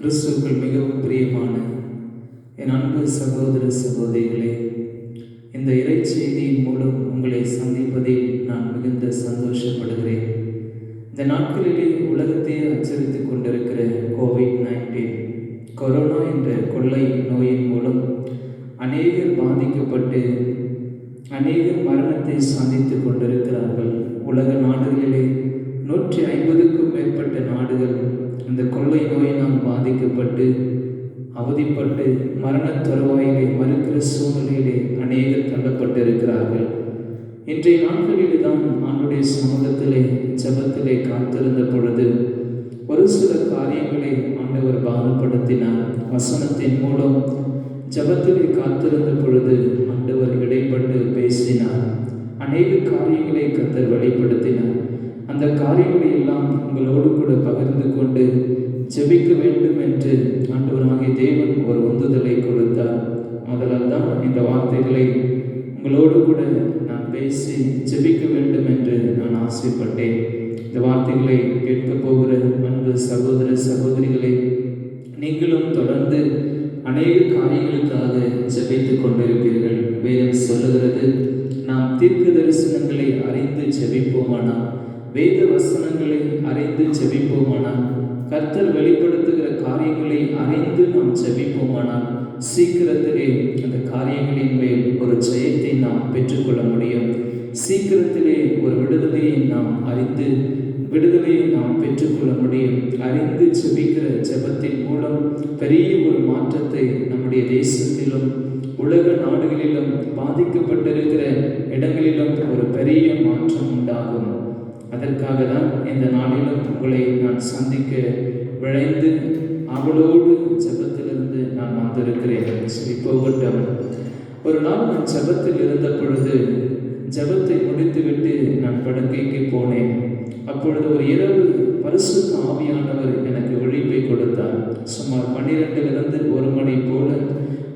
கிறிஸ்துவுக்குள் மிகவும் பிரியமான என் அன்பு சகோதர சகோதரிகளே, இந்த இறைச்செய்தியின் மூலம் உங்களை சந்திப்பதில் நான் மிகுந்த சந்தோஷப்படுகிறேன். இந்த நாட்களிலே உலகத்தையே அச்சரித்துக் கொண்டிருக்கிற கோவிட்-19 கொரோனா என்ற கொள்ளை நோயின் மூலம் அநேகர் பாதிக்கப்பட்டு அநேகர் மரணத்தை சந்தித்துக் கொண்டிருக்கிறார்கள். உலக நாடுகளிலே 150க்கும் மேற்பட்ட நாடுகள் இந்த கொள்ளை நோயினால் பாதிக்கப்பட்டு அவதிப்பட்டு மரண தருவாயிலே மறுக்கிற சூழ்நிலையிலே அநேகர் தள்ளப்பட்டிருக்கிறார்கள். இன்றைய நாட்களிலே தான் ஆண்டுடைய சமூகத்திலே ஜபத்திலே காத்திருந்த பொழுது ஒரு சில காரியங்களை ஆண்டவர் பாரப்படுத்தினார். வசனத்தின் மூலம் ஜபத்திலே காத்திருந்த பொழுது ஆண்டவர் இடைப்பட்டு பேசினார். அநேக காரியங்களை கர்த்தர் வெளிப்படுத்தினார். அந்த காரியங்களை எல்லாம் உங்களோடு கூட பகிர்ந்து கொண்டு ஜெபிக்க வேண்டும் என்று ஆண்டவராகிய தேவன் ஒரு உந்துதலை கொடுத்தார். முதலால் தான் இந்த வார்த்தைகளை உங்களோடு கூட நான் பேசி ஜெபிக்க வேண்டும் என்று நான் ஆசைப்பட்டேன். இந்த வார்த்தைகளை கேட்க போகிற அன்பு சகோதர சகோதரிகளை, நீங்களும் தொடர்ந்து அநேக காரியங்களுக்காக ஜெபித்துக் கொண்டிருப்பீர்கள். வேதம் சொல்லுகிறது, நாம் தீர்க்க தரிசனங்களை அறிந்து ஜெபிப்போமானால், வேத வசனங்களை அறிந்து ஜெபிப்போமானால், கர்த்தர் வெளிப்படுத்துகிற காரியங்களை அறிந்து நாம் ஜெபிப்போமானால் சீக்கிரத்திலே அந்த காரியங்களின் மேல் ஒரு ஜெயத்தை நாம் பெற்றுக்கொள்ள முடியும். சீக்கிரத்திலே ஒரு விடுதலையை நாம் அறிந்து விடுதலையை நாம் பெற்றுக்கொள்ள முடியும். அறிந்து ஜெபிக்கிற ஜெபத்தின் மூலம் பெரிய ஒரு மாற்றத்தை நம்முடைய தேசத்திலும் உலக நாடுகளிலும் பாதிக்கப்பட்டிருக்கிற இடங்களிலும் ஒரு பெரிய மாற்றம் உண்டாகும். அதற்காக தான் இந்த நாளிலும் உங்களை நான் சந்திக்க விழைந்து அவளோடு ஜபத்திலிருந்து நான் வந்திருக்கிறேன். சரி, போகட்டும். ஒரு நாள் நான் ஜபத்தில் இருந்த பொழுது ஜபத்தை முடித்துவிட்டு நான் படுக்கைக்கு போனேன். அப்பொழுது ஒரு இரவு பரிசுத்த ஆவியானவர் எனக்கு விழிப்பை கொடுத்தார். சுமார் 12லிருந்து 1 மணி போல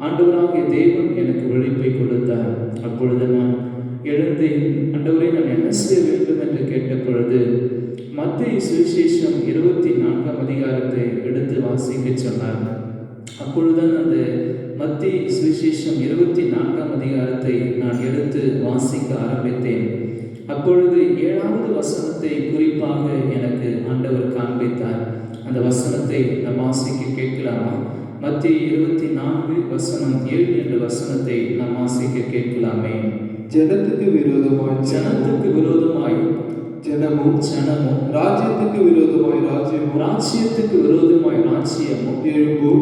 ஆண்டவராகிய தேவன் எனக்கு விழிப்பை கொடுத்தார். அப்பொழுது நான் எழுந்து, ஆண்டவரை நான் என்ன செய்ய வேண்டும் என்று கேட்ட பொழுது மத்தேயு சுவிசேஷம் 24ஆம் அதிகாரத்தை எடுத்து வாசிக்க சொன்னார். அப்பொழுதுதான் அந்த மத்தேயு சுவிசேஷம் 24ஆம் அதிகாரத்தை நான் எடுத்து வாசிக்க ஆரம்பித்தேன். அப்பொழுது 7வது வசனத்தை குறிப்பாக எனக்கு ஆண்டவர் காண்பித்தார். அந்த வசனத்தை நாம் வாசிக்க கேட்கலாமா? மத்தேயு 24 வசனம் 7 என்ற வசனத்தை நாம் வாசிக்க கேட்கலாமே. ஜனத்துக்கு விரோதமாய் ஜனமும் ராஜ்யத்துக்கு விரோதமாய் ராஜ்யத்துக்கு விரோதமாய் ராஜ்யமும் எழும்பும்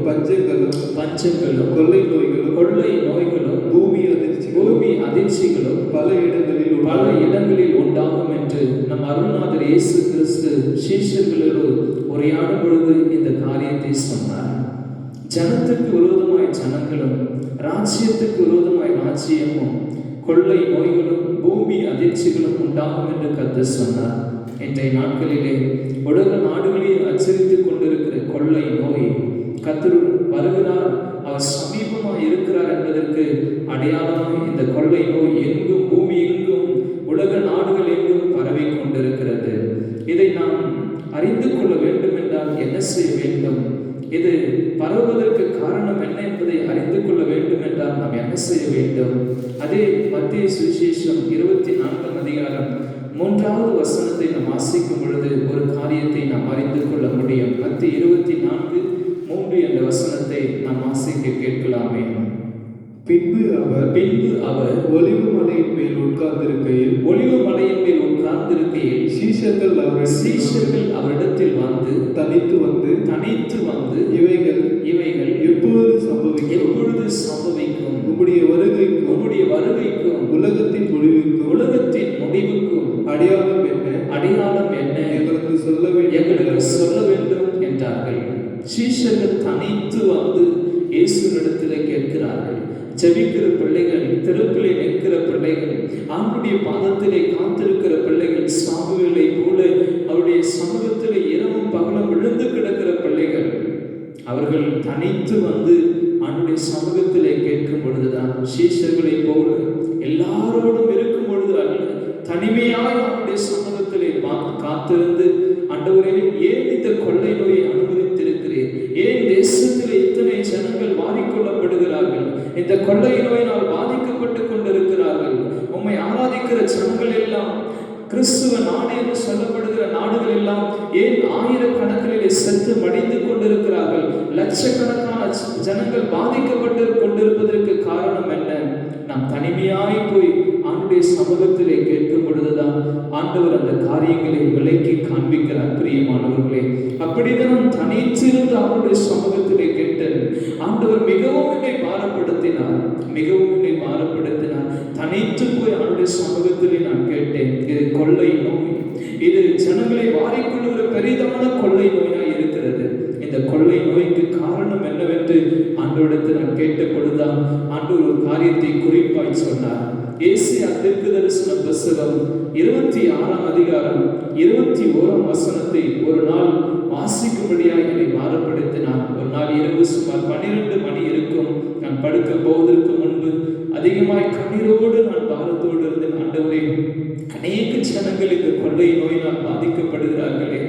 பஞ்சங்களும் கொள்ளை நோய்களும் பூமி அதிர்ச்சிகளும் பல இடங்களில் உண்டாகும் என்று நம் அருள்நாதர் இயேசு கிறிஸ்து சீஷர்களோடு உரையாடும் பொழுது இந்த காரியத்தை சொன்னார். ஜனத்துக்கு விரோதமாய் ஜனங்களும் ராஜ்யத்துக்கு விரோதமாய் ராஜ்யமும் கொள்ளை நோய்களும் பூமி அதிர்ச்சிகளும் உண்டாகும் என்று கர்த்தர் சொன்னார். இன்றைய நாட்களிலே உலக நாடுகளில் அச்சரித்துக் கொண்டிருக்கிற கொள்ளை நோய், கர்த்தர் வருகிறார், அவர் சமீபமாக இருக்கிறார் என்பதற்கு அடையாளமாக இந்த கொள்ளை நோய் எங்கும் பூமி எங்கும் உலக நாடுகள் எங்கும் பரவி கொண்டிருக்கிறது. இதை நாம் அறிந்து கொள்ள வேண்டும் என்றால் என்ன செய்ய வேண்டும்? இது பரவுவதற்கு காரணம் என்ன என்பதை அறிந்து கொள்ள வேண்டும் என்றால் நாம் என்ன செய்ய வேண்டும்? அதே மத்தேயு சுவிசேஷம் 24ஆம் அதிகாரம் 3வது வசனத்தை நாம் வாசிக்கும் பொழுது ஒரு காரியத்தை நாம் அறிந்து கொள்ள முடியும். மத்தேயு 24:3 என்ற வசனத்தை நாம் வாசிக்க கேட்கலாமே. பின்பு அவர் ஒலிவு மலையின் மேல் உட்கார்ந்திருக்கையில் சீஷர்கள் அவரிடத்தில் வந்து தனித்து வந்து இவைகள் எப்பொழுது சம்பவிக்கும்? உம்முடைய வருகைக்கும் உலகத்தின் முடிவுக்கும் அடையாளம் என்ன? எங்களுக்கு சொல்ல வேண்டும் என்றார்கள். சீஷர்கள் தனித்து வந்து இயேசுவினிடத்தில் கேட்கிறார்கள். ஜெபிக்கிற பிள்ளைகள், தெருப்பிலே நிற்கிற பிள்ளைகள், ஆண்டுடைய பாதத்திலே காத்திருக்கிற பிள்ளைகள், சாமுவேலை போல அவருடைய சமூகத்திலே இரவும் பகலும் விழுந்து கிடக்கிற பிள்ளைகள், அவர்கள் தனித்து வந்து ஆண்டுடைய சமூகத்திலே கேட்கும் பொழுதுதான், சீஷர்களை போல எல்லாரோடும் இருக்கும் பொழுது அல்ல, தனிமையாக ஆண்டுடைய சமூகத்திலே காத்திருந்து, ஆண்டவரே ஏன் இந்த கொள்ளை நோயை அனுபவித்திருக்கிறேன், இந்த கொள்ளை நோயினால் பாதிக்கப்பட்டு கொண்டிருக்கிறார்கள். உம்மை ஆராதிக்கிற ஜனங்கள் எல்லாம், கிறிஸ்துவ நாடு என்று சொல்லப்படுகிற நாடுகள் எல்லாம் ஏன் ஆயிரக்கணக்கிலே செத்து மடிந்து கொண்டிருக்கிறார்கள்? லட்சக்கணக்கான ஜனங்கள் பாதிக்கப்பட்டு கொண்டிருப்பதற்கு காரணம் என்ன? நாம் தனிமையாய் போய் ஆண்டுடைய சமூகத்திலே கேட்கும் பொழுதுதான் ஆண்டவர் அந்த காரியங்களை விலைக்கு காண்பிக்கிறார். பிரியமானவர்களே, அப்படிதான் தனித்திருந்து அவருடைய சமூகத்திலே கேட்டேன். ஆண்டவர் மிகவும் என்னை பாரப்படுத்தினார், மிகவும் என்னை பாரப்படுத்தினார். தனித்து போய் அவருடைய சமூகத்திலே நான் கேட்டேன். இது கொள்ளை நோய், இது ஜனங்களை வாரிக்கொள்ளுகிற பெரிதான கொள்ளை நோயாய் இருக்கிறது. இந்த கொள்ளை நோய்க்கு காரணம் என்னவென்று ஆண்டவரிடத்தில் நான் கேட்ட பொழுதுதான் ஆண்டவர் ஒரு காரியத்தை குறிப்பாய் சொன்னார். ஏசாயா தீர்க்கதரிசன புத்தகம் 26 அதிகாரம் 21 வசனத்தை ஒரு நாள் வாசிக்கும்படியாக என்னை பாரப்படுத்தினார். ஒரு நாள் இரவு சுமார் 12 மணி இருக்கும். நான் படுக்க போவதற்கு முன்பு அதிகமாய் கண்ணீரோடு நான் பாரத்தோடு இருந்து, ஆண்டவரே, அநேக ஜனங்கள் இந்த கொள்ளை நோயினால் பாதிக்கப்படுகிறார்களே,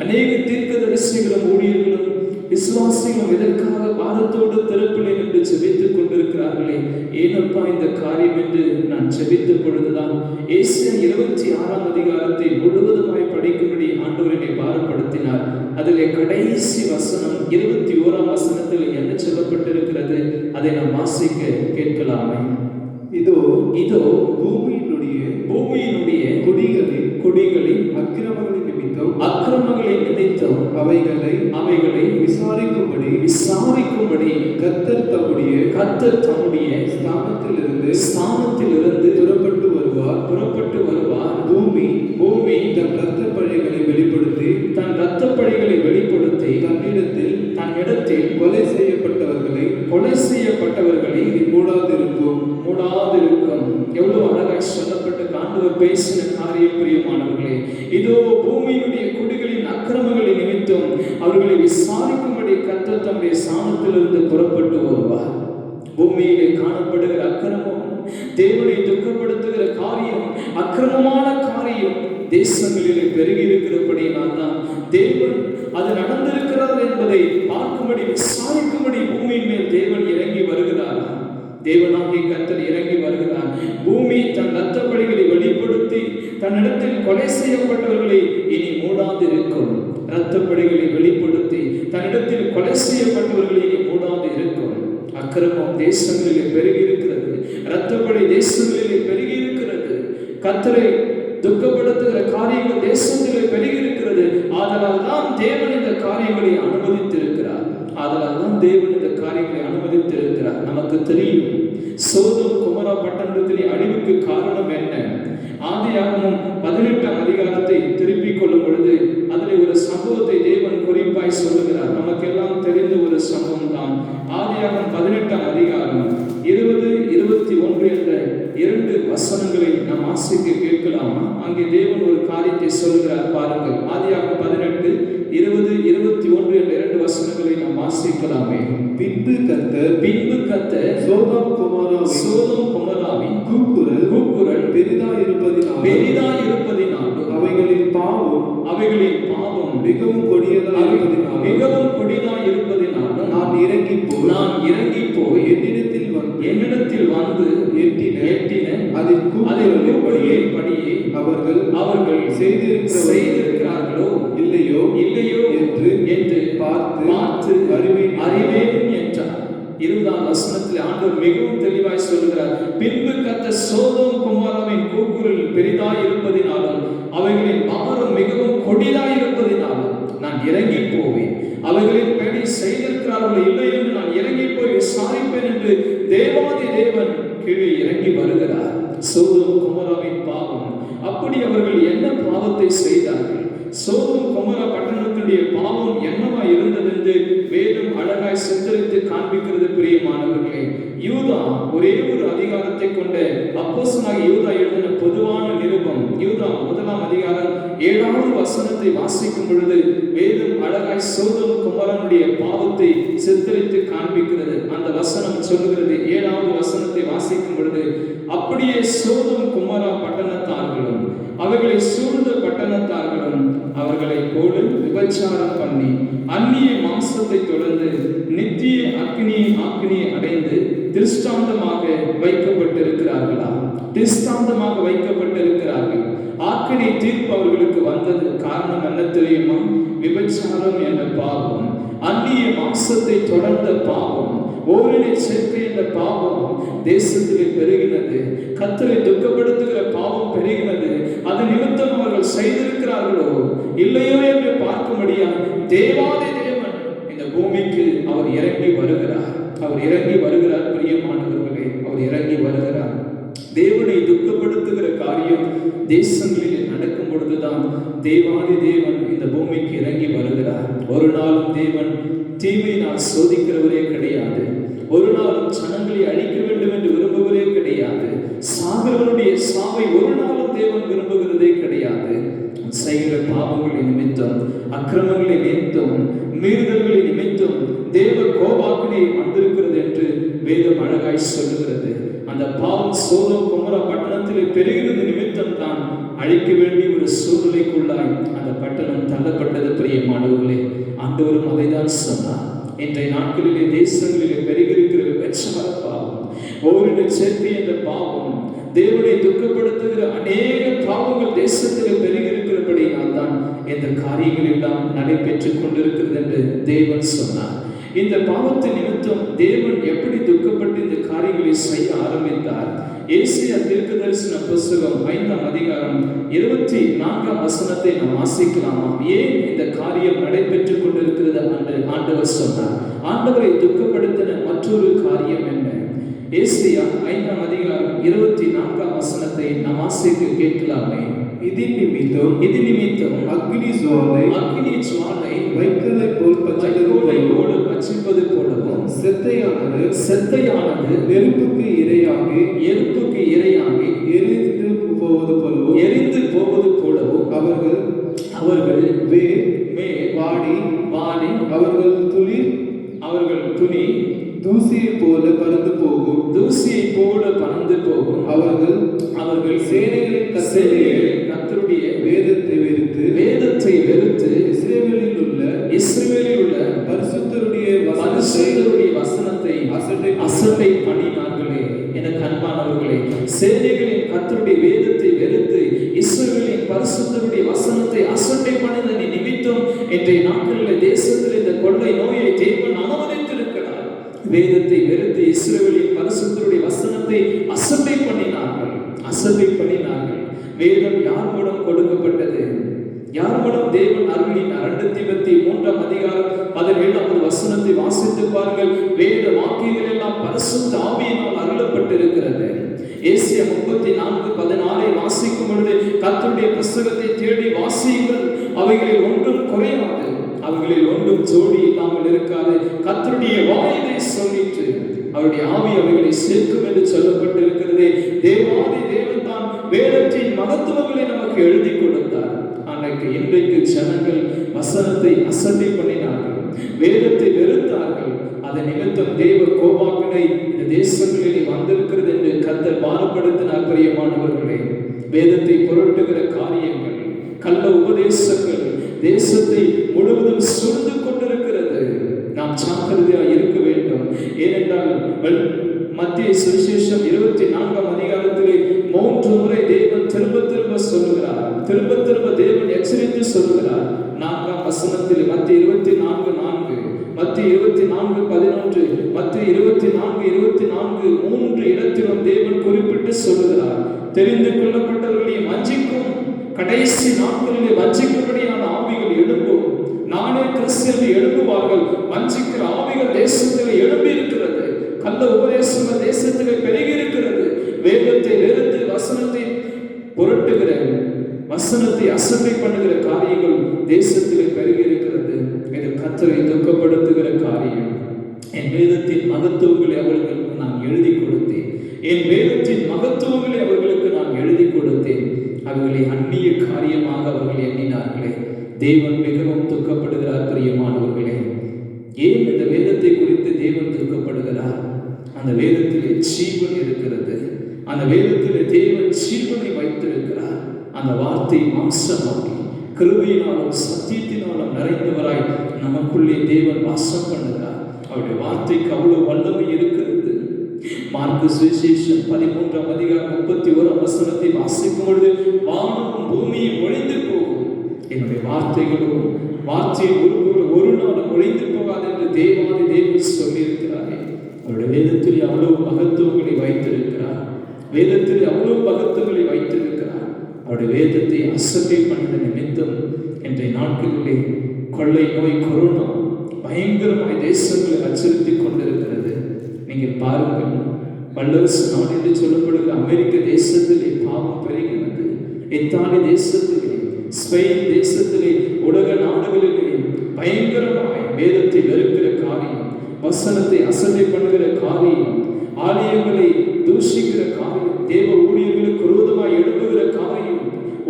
அநேக தீர்க்கதரிசிகளும் ஊழியர்களும் விசுவாசிகளும் இதற்காக பாரத்தோடு திறப்பிலே நின்று ஜெபித்துக் கொண்டிருக்கிறார்களே, ஏனப்பா இந்த காரியம் என்று நான் ஜெபித்த பொழுதுதான் ஏசாயா 26 அதிகாரத்தை முழுவதுமாய் படிக்கும்படி ஆண்டவர் என்னை பாரப்படுத்தினார். அதிலே கடைசி வசனம் 21 வசனத்தில் என்ன சொல்லப்பட்டிருக்கிறது அதை நாம் வாசிக்க கேட்கலாமே. இதோ இதோ பூமியினுடைய குடிகளின் அக்கிரமங்களின் நிமித்தம் அவைகளை விசாரிக்கும்படி கர்த்தர் தம்முடைய ஸ்தானத்திலிருந்து புறப்பட்டு வருவார். பூமி தன் இரத்தப்பழிகளை வெளிப்படுத்தி தன்னிடத்தில் கொலை செய்யப்பட்டவர்களை மூடாதிருக்கும். எவ்வளவு அழகாய் சொல்லப்பட்ட ஆண்டவர் பேசின காரியம். பிரியமானவர்களே, இதோ பூமியினுடைய குடிகளின் அக்கிரமங்களை நிமித்தம் அவர்களை விசாரிக்கும்படி கர்த்தர் தம்முடைய ஸ்தானத்திலிருந்து புறப்பட்டு வருவார். பூமியிலே காணப்படுகிற அக்கிரமம், தேவனை துக்கப்படுத்துகிற காரியம், அக்கிரமமான காரியம் தேசங்களிலே பெருகி இருக்கிறபடியினால் தான் தேவன் அது நடந்திருக்கிறது என்பதை பார்க்கும்படி விசாரிக்கும்படி பூமியின் மேல் தேவன் இறங்கி வருகிறார். தேவனாகிய கர்த்தர் இறங்கி வருகிறார். பூமி தன் இரத்தப்பழிகளை வெளிப்படுத்தி தன்னிடத்தில் கொலை செய்யப்பட்டவர்களை இனி மூடாதிருக்கும். இரத்தப்பழிகளை வெளிப்படுத்தி தன்னிடத்தில் கொலை செய்யப்பட்டவர்களை இனி மூடாது இருக்கும். அக்கிரமம் தேசங்களிலே பெருகி இருக்கிறது. இரத்தப்பழி தேசங்களிலே பெருகி இருக்கிறது. கர்த்தரை துக்கப்படுத்துகிற காரியங்கள் தேசத்திலே பெருகி இருக்கிறது. ஆதலால் தான் தேவன் இந்த காரியங்களை அனுமதித்திருக்கிறார். நமக்கு தெரியும் சோதோம் குமரா பட்டணத்திலே அழிவுக்கு காரணம் என்ன? ஆதியாகமம் 18 அதிகாரத்தை திருப்பிக் கொள்ளும் பொழுது அதிலே ஒரு சம்பவத்தை தேவன் குறிப்பாய் சொல்லுகிறார். நமக்கெல்லாம் தெரிந்த ஒரு சம்பவம் தான். ஆதியாகமம் 18 அதிகாரம் 20, 21 என்ற 2 வசனங்களை நாம் வாசிக்க கேட்கலாமா? அங்கே தேவன் ஒரு காரியத்தை சொல்லுகிறார். பாருங்கள், ஆதியாகமம் 18, 20, 21 என்ற 2 வசனங்களை நாம் வாசிக்கலாமே. பின்பு கர்த்தர் சோதோம் குமராவின் கூக்குரல் பெரிதாயிருப்பதினால் அவைகளின் பாவம் மிகவும் கொடியதாய் இருப்பதினால் நான் இறங்கி போய் என்னிடத்தில் வந்து எட்டின அதில் கூக்குரலின்படியே அவர்கள் செய்திருக்கிறார்களோ இல்லையோ என்று பார்த்து அறிவேன் என்றார். 20ஆம் வசனத்தில் ஆண்டவர் மிகவும் தெளிவாய் சொல்கிறார். பின்பு கர்த்தர் சோதோம் குமாராவின் கூக்குரல் பெரிதாய் இருப்பதினாலும் அவைகளின் பாரம் மிகவும் கொடிதாய் இருப்பதினாலும் நான் இறங்கி போவேன். அவைகளின் படி செய்திருக்கிறார்கள் இல்லை என்று நான் இறங்கி போய் விசாரிப்பேன் என்று தேவாதி தேவன் கீழே இறங்கி வருகிறார். சோதோம் குமாராவின் பாவம், அப்படி அவர்கள் என்ன பாவத்தை செய்தார்கள்? சோதோம் குமரா பட்டணத்தினுடைய பாவம் என்னவா இருந்தது என்று வேதம் அழகாய் சித்தரித்து காண்பிக்கிறது. பிரியமானவர்களே, யூதா ஒரே ஒரு அதிகாரத்தை கொண்ட அப்போஸ்தலனாகிய யூதா எழுதின பொதுவான நிருபம், யூதா 1ஆம் அதிகாரம் 7வது வசனத்தை வாசிக்கும் பொழுது வேதம் அழகாய் சோதோம் குமரனுடைய பாவத்தை சித்தரித்து காண்பிக்கிறது. அந்த வசனம் சொல்லுகிறது, 7வது வசனத்தை வாசிக்கும் பொழுது, அப்படியே சோதோம் குமரா பட்டணத்தார்களும் அவர்களை சூழ்ந்த பட்டணத்தார்களும் அவர்களை போல விபச்சாரம் பண்ணி அந்நிய மாம்சத்தை தொடர்ந்து நித்திய நித்திய அக்கினியை அடைந்து திருஷ்டாந்தமாக வைக்கப்பட்டிருக்கிறார்களா? திருஷ்டாந்தமாக வைக்கப்பட்டிருக்கிறார்கள். ஆக்கினை தீர்ப்பு அவர்களுக்கு வந்தது காரணம் என்ன தெரியுமா? விபச்சாரம் என்ற பாவம், அந்நிய மாம்சத்தை தொடர்ந்த பாவம், ஓரினை சேர்க்கை என்ற பாவம் தேசத்திலே பெருகினது. கர்த்தரை துக்கப்படுத்துகிற பாவம் பெருகினது. அது நிமித்தம் அவர்கள் செய்திருக்கிறார்களோ இல்லையோ என்று பார்க்கும்படியா தேவாதி தேவன் இந்த பூமிக்கு அவர் இறங்கி வருகிறார். அவர் இறங்கி வருகிறார். பிரியமானவர்களே, அவர் இறங்கி வருகிறார். தேவனை துக்கப்படுத்துகிற காரியம் தேசங்களில் நடக்கும் பொழுதுதான் தேவாதி தேவன் இந்த பூமிக்கு இறங்கி வருகிறார். ஒரு நாளும் தேவன் தீமையினால் சோதிக்கிறவரே கிடையாது. ஒரு நாளும் ஜனங்களை அழிக்க வேண்டும் என்று விரும்புவதே கிடையாது. சாகிறவனுடைய சாவை ஒரு நாளும் தேவன் விரும்புகிறதே கிடையாது. செய்கிற பாவங்களின் நிமித்தம், அக்கிரமங்களின் நிமித்தம், மீறுதல்களின் நிமித்தம் தேவ கோபாக்கினை வந்திருக்கிறது என்று வேதம் அழகாய் சொல்லுகிறது. அந்த பாவம் சோதோம் கொமோரா பட்டணத்திலே பெருகிறது நிமித்தம் தான் அழிக்க வேண்டிய ஒரு சூழ்நிலைக்குள்ளாய் அந்த பட்டணம் தள்ளப்பட்டது. பிரியமானவர்களே, ஆண்டவரும் அதைதான் சொன்னார். இன்றைய நாட்களிலே தேசங்களிலே பெருகிருக்கிற விபச்சார பாவம், ஓரின சேர்க்கை என்ற பாவம், தேவனை துக்கப்படுத்துகிற அநேக பாவங்கள் தேசத்திலே பெருகிருக்கிறபடியால் தான் இந்த காரியங்கள் எல்லாம் நடைபெற்றுக் கொண்டிருக்கிறது என்று தேவன் சொன்னார். இந்த பாவத்தின் நிமித்தம் தேவன் எப்படி துக்கப்பட்டு இந்த காரியங்களை செய்ய ஆரம்பித்தார்? ஏசாயா தீர்க்கதரிசன புத்தகம் 5ஆம் அதிகாரம் 24ஆம் வசனத்தை நாம் வாசிக்கலாமா? ஏன் இந்த காரியம் நடைபெற்றுக் கொண்டிருக்கிறது என்று ஆண்டவர் சொன்னார். ஆண்டவரை துக்கப்படுத்தின மற்றொரு காரியம் என்ன? ஏசாயா 5ஆம் அதிகாரம் 24ஆம் வசனத்தை நாம் வாசிக்க கேட்கலாமே. இது நிமித்தம் அக்னி ஜுவாலை வைக்கலை போல் பட்சிப்பது போலவும் செத்தையானது நெருப்புக்கு இரையாகி எரிந்து போவது போலவும் அவர்கள் வாடி அவர்கள் துணி தூசியை போல பறந்து போகும். அவர்கள் சேனைகளின் கர்த்தருடைய வேதத்தை வெறுத்து இஸ்ரவேலில் உள்ள பரிசுத்தருடைய வசனத்தை அசட்டை பண்ணினார்களே. எனக்கு அன்பானவர்களே, சேனைகளின் கர்த்தருடைய வேதத்தை வெறுத்து இஸ்ரவேலின் பரிசுத்தருடைய வசனத்தை அசட்டை பண்ணின நிமித்தம் இன்றைய நாட்களில் தேசத்தில் இந்த கொள்ளை நோயை தேவன் அனுமதித்திருக்கிறார். வேதத்தை வெறுத்து இஸ்ரவேலின் பரிசுத்தருடைய வசனத்தை அசட்டை பண்ணினார்கள். வேதம் யார் மூலம் கொடுக்கப்பட்டது? யார் மூலம் தேவன் அருளினார்? 2 தீமோத்தேயு 3ஆம் அதிகாரம் 17ஆம் வசனத்தை வாசித்து பாருங்கள். வேத வாக்கியங்கள் எல்லாம் பரிசுத்த ஆவியினால் அருளப்பட்டிருக்கிறது. ஏசாயா 34:16 வாசிக்கும் பொழுது கர்த்தருடைய புத்தகத்தை தேடி வாசியுங்கள், அவைகளில் ஒன்றும் குறையாது, அவைகளில் ஒன்றும் ஜோடி இல்லாமல் இருக்காது. கர்த்தருடைய வாயிலை சொல்லிட்டு அவருடைய ஆவி அவைகளை சேர்க்கும் என்று சொல்லப்பட்டிருக்கிறது. தேவாதி தேவன் தான் வேதத்தின் மகத்துவங்களை நமக்கு எழுதி கொடுத்தார். இன்றைக்கு ஜனங்கள் வசனத்தை அசட்டை பண்ணினார்கள், வேதத்தை வெறுத்தார்கள். அதன் நிமித்தம் தேவ கோபாக்கினை இந்த தேசங்களில் வந்திருக்கிறது என்று கர்த்தர் பாரப்படுத்தினார். பிரியமானவர்களே, வேதத்தை புரட்டுகிற காரியங்கள், கள்ள உபதேசங்கள் தேசத்தை முழுவதும் சூழ்ந்து கொண்டிருக்கிறது. நாம் ஜாக்கிரதையாக இருக்க வேண்டும். ஏனென்றால் மத்திய சுவிசேஷம் 24ஆம் அதிகாரத்திலே 3 முறை தேவன் திரும்ப சொல்லுகிறார். திரும்ப தேவன் எச்சரித்து சொல்லுகிறார். 4ஆம் வசனத்தில் மத்திய 24:4, மத்திய 24:11, மத்திய 24:24 3 இடத்திலும் தேவன் குறிப்பிட்டு சொல்லுகிறார். தெரிந்து கொள்ளப்பட்டவர்களையும் வஞ்சிக்கும் கடைசி நாட்களிலே வஞ்சிக்கும்படியான ஆவிகள் எழும்பும். நானே கிறிஸ்து எழும்புவார்கள். வஞ்சிக்கிற ஆவிகள் தேசத்தில் எழும்பி இருக்கிறது. கள்ள உபதேசங்கள் தேசத்திலே பெருகி இருக்கிறது. வேதத்தை வெறுத்து வசனத்தை புரட்டுகிற, வசனத்தை அசட்டை பண்ணுகிற காரியங்கள் தேசத்திலே பெருகி இருக்கிறது. இது கர்த்தரை துக்கப்படுத்துகிற காரியம். என் வேதத்தின் மகத்துவங்களை அவர்களுக்கு நான் எழுதி கொடுத்தேன். என் வேதத்தின் மகத்துவங்களை அவர்களுக்கு நான் எழுதி கொடுத்தேன். அவர்களை அந்நிய காரியமாக அவர்கள் எண்ணினார்களே. தேவன் மிகவும் துக்கப்படுகிறார். பிரியமானவர்களே, ஏன் இந்த வேதத்தை குறித்து தேவன் துக்கப்படுகிறார்? அந்த வேதத்திலே ஜீவன் இருக்கிறது. அந்த வேதத்திலே தேவன் ஜீவனை வைத்திருக்கிறார். அந்த வார்த்தை மாம்சமாகி கிருபையினாலும் சத்தியத்தினாலும் நிறைந்தவராய் நமக்குள்ளே தேவன் வாசம் பண்ணுகிறார். அவருடைய வார்த்தைக்கு அவ்வளவு வல்லமை இருக்கிறது. மார்க்கு சுவிசேஷம் 13ஆம் அதிகாரம் 31ஆம் வசனத்தை வாசிக்கும் பொழுது, வானமும் பூமியும் ஒழிந்து போகும், என்னுடைய வார்த்தைகளும் வார்த்தையின் உறுப்புகள் ஒரு நாளும் ஒழிந்து போகாது என்று தேவாதி தேவன் சொல்லியிருக்கிறாரே. அவருடைய வேதத்தில் அவ்வளவு மகத்துவங்களை வைத்திருக்கிறார். வேதத்தில் அவ்வளவு மகத்துவங்களை வைத்திருக்கிறார். அவருடைய வேதத்தை அசட்டை பண்ண நிமித்தம் இன்றைய நாட்களிலே கொள்ளை நோய் கொரோனா பயங்கரமாய் தேசங்களை அச்சுறுத்திக் கொண்டிருக்கிறது. நீங்கள் பாருங்கள், வல்லரசு நாடு என்று சொல்லப்படுகிற அமெரிக்க தேசத்திலே பாவம் பெருகினது. இத்தாலி தேசத்திலே, ஸ்பெயின் தேசத்திலே, உலக நாடுகளிலே பயங்கரமாய் வேதத்தை வெறுக்கிற காரியம், வசனத்தை அசட்டை பண்ணுகிற காரியம், ஆலயங்களை தூஷிக்கிற காரியம், தேவ ஊழியர்களுக்கு விரோதமாய் எழுப்புகிற காரியம்,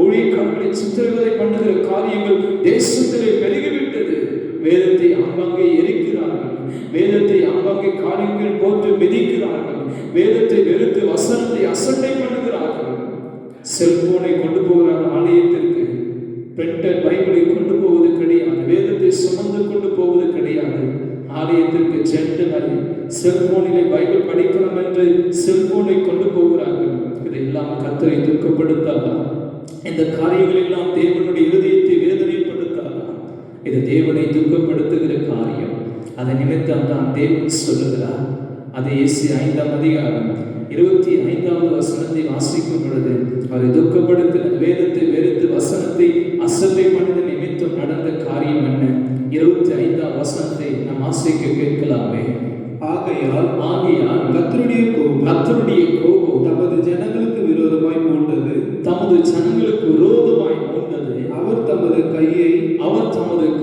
ஊழியக்காரர்களை சித்திரவதை பண்ணுகிற காரியங்கள் தேசத்திலே பெருகிவிட்டது. வேதத்தை ஆங்காங்கே எரிக்கிறார்கள், வேதத்தை ஆங்காங்கே காரியங்கள் போட்டு மிதிக்கிறார்கள், வேதத்தை வெறுத்து வசனத்தை அசட்டை பண்ணுகிறார்கள். செல்போனை கொண்டு போகிறார் ஆலயத்திற்கு, பிரிண்டட் பைபிளை கொண்டு போவது கிடையாது, வேதத்தை சுமந்து கொண்டு போவது கிடையாது. ஆலயத்திற்கு சென்று செல்போனிலே பைபிள் படிக்கலாம் என்று செல்போனை கொண்டு போகிறார்கள். இதையெல்லாம் கர்த்தரை துக்கப்படுத்தாதா? இந்த காரியங்கள் எல்லாம் தேவனுடைய இருதயத்தை வேதனைப்படுத்தாதா? இது தேவனை துக்கப்படுத்துகிற காரியம். அதை நிமித்தம் தான் தேவன் சொல்லுகிறார். அது ஏசாயா 5ஆம் அதிகாரம் 25வது வசனத்தை வாசிக்கும் பொழுது, அவரை துக்கப்படுத்தின வேதத்தை வெறுத்து வசனத்தை அசட்டை பண்ண நிமித்தம் நடந்த காரியம் என்ன? 25ஆம் வசனத்தை நாம் வாசிக்க கேட்கலாமே. ஆகையால் கர்த்தருடைய கோபம் தமது ஜனங்களுக்கு விரோதமாய் மூண்டது. அவர் தமது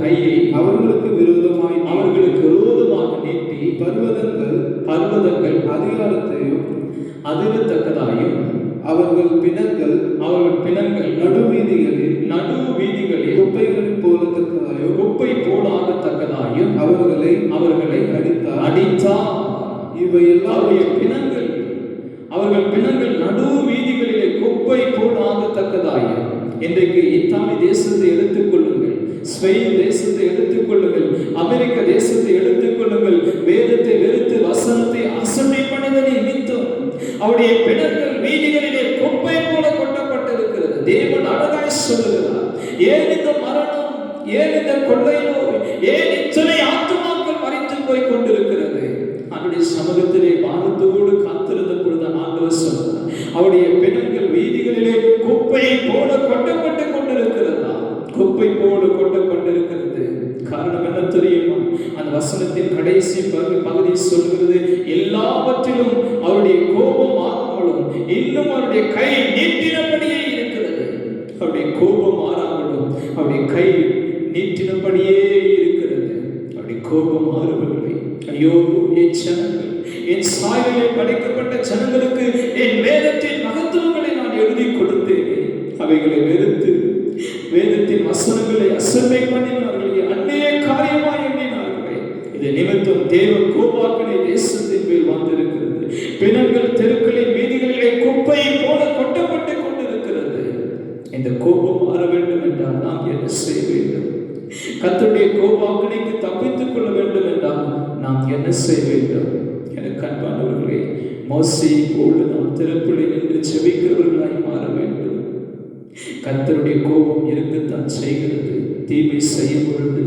கையை அவர்களுக்கு விரோதமாக நீட்டி பர்வதங்கள் அதிகாரத்தையும் அதிரத்தக்கதாயும் அவர்கள் பிணங்கள் நடுவீதிகளில் குப்பை போடாகத்தக்கதாயும் அவர்களை அடித்தார். இவையெல்லாம் அவர்கள் பிணங்கள் நடு வீதிகளிலே குப்பை போடாகத்தக்கதாயும். இன்றைக்கு இத்தாலி தேசத்தை எடுத்துக் கொள்ளுங்கள், ஸ்பெயின் தேசத்தை எடுத்துக் கொள்ளுங்கள், அமெரிக்க தேசத்தை எடுத்துக் கொள்ளுங்கள். வேதத்தை வெறுத்து வசனத்தை அசட்டை பண்ணின நிமித்தம் அவருடைய பிணங்கள் வீதிகளிலே குப்பை போல கொட்டப்பட்டிருக்கிறது. தேவன் அழகாய் சொல்லுகிறார், ஏன் இந்த மரணம், ஏன் இந்த கொள்ளை நோய், ஏன் இத்தனை ஆத்துமாக்கள் மரித்து போய் கொண்டிருக்கிறது? அவருடைய சமூகத்திலே பாரத்தோடு காத்திருந்த பொழுது ஆண்டவர் சொன்னார், அவருடைய பிணங்கள் வீதிகளிலே குப்பை போல கொட்டப்பட்டு கொண்டிருக்கிறதா? குப்பை போல கொட்டப்பட்டிருக்கிறது. காரணம் என்ன தெரியுமா? அந்த வசனத்தின் கடைசி பகுதி சொல்கிறது, எல்லாவற்றிலும் அவருடைய கோபம் ஆறாமலும் இன்னும் அவருடைய கை நீட்டினபடியே இருக்கிறது. அவருடைய கோபம் ஆறாமலும் அவருடைய கை நீட்டினபடியே இருக்கிறது. அவருடைய கோபம் மாறவில்லை. ஐயோ, என் ஜனங்கள், என் சாயலிலே படைக்கப்பட்ட ஜனங்களுக்கு என் வேதத்தின் மகத்துவங்களை நான் எழுதி கொடுத்தேன். அவைகளை வெறுத்து வேதத்தின் வசனங்களை அசட்டை பண்ணினார்கள், அந்நிய காரியமாய் எண்ணினார்களே. இதை நிமித்தம் தேவ கோபாக்கினை தேசத்தின் மேல் வந்திருக்கிறது. பிணங்கள் தெருக்களின் வீதிகளிலே குப்பை போல கொட்டப்பட்டு கொண்டிருக்கிறது. இந்த கோபம் மாற வேண்டும் என்றால் நாம் என்ன செய்ய வேண்டும்? கர்த்தருடைய கோபாக்கினைக்கு தப்பித்துக் கொள்ள வேண்டும் என்றால் நாம் என்ன செய்ய வேண்டும்? எனக்கு அன்பானவர்களே, மோசேயை போல நாம் திறப்பிலே நின்று செபிக்கிறவர்களாய் மாற வேண்டும். கர்த்தருடைய கோபம் இருக்கத்தான் செய்கிறது தீமை செய்யும் பொழுது.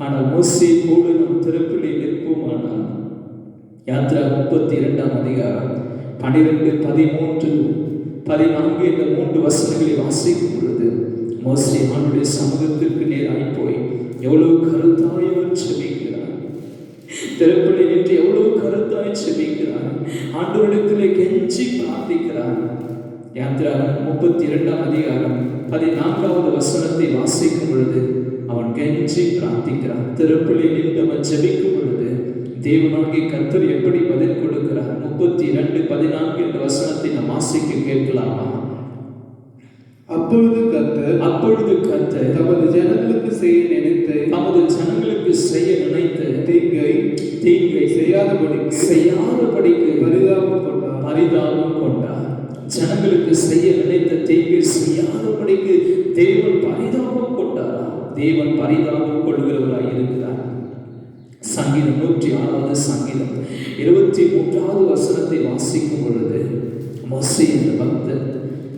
ஆனால் மோசேயை போல நாம் திறப்பிலே நிற்போமானால், யாத்ரா 32ஆம் அதிகாரம் 12, 13, 14 என்ற 3 வசனங்களை வாசிக்கும் பொழுது, மோசே ஆண்டுடைய சமூகத்திற்கு நேராய் போய் எவ்வளவு கருத்தாய் செபிக்கிறார். திறப்பிலே நின்று எவ்வளவு கருத்தாய் செபிக்கிறார். ஆண்டவரிடத்திலே கெஞ்சி பிரார்த்திக்கிறார். யாத்ரா 32ஆம் அதிகாரம் 14வது வசனத்தை வாசிக்கும் பொழுது அவன் கெஞ்சி பிரார்த்திக்கிறான். திறப்பிலே நின்று அவன் செபிக்கும் பொழுது தேவனாகிய கர்த்தர் எப்படி பதில் கொடுக்கிறார்? 32, 14 என்ற வசனத்தை நாம் வாசிக்க கேட்கலாமா? அப்பொழுது கர்த்தர் தமது ஜனங்களுக்கு செய்ய நினைத்த தீங்கை செய்யாதபடிக்கு பரிதாபம் கொண்டார். ஜனங்களுக்கு செய்ய நினைத்த தீங்கை செய்யாதபடிக்கு தேவன் பரிதாபம் கொண்டாரா? தேவன் பரிதாபம் கொள்கிறவராய் இருக்கிறார். சங்கீதம் 106வது சங்கீதம் 23வது வசனத்தை வாசிக்கும் பொழுது மோசே என்ற பக்தர்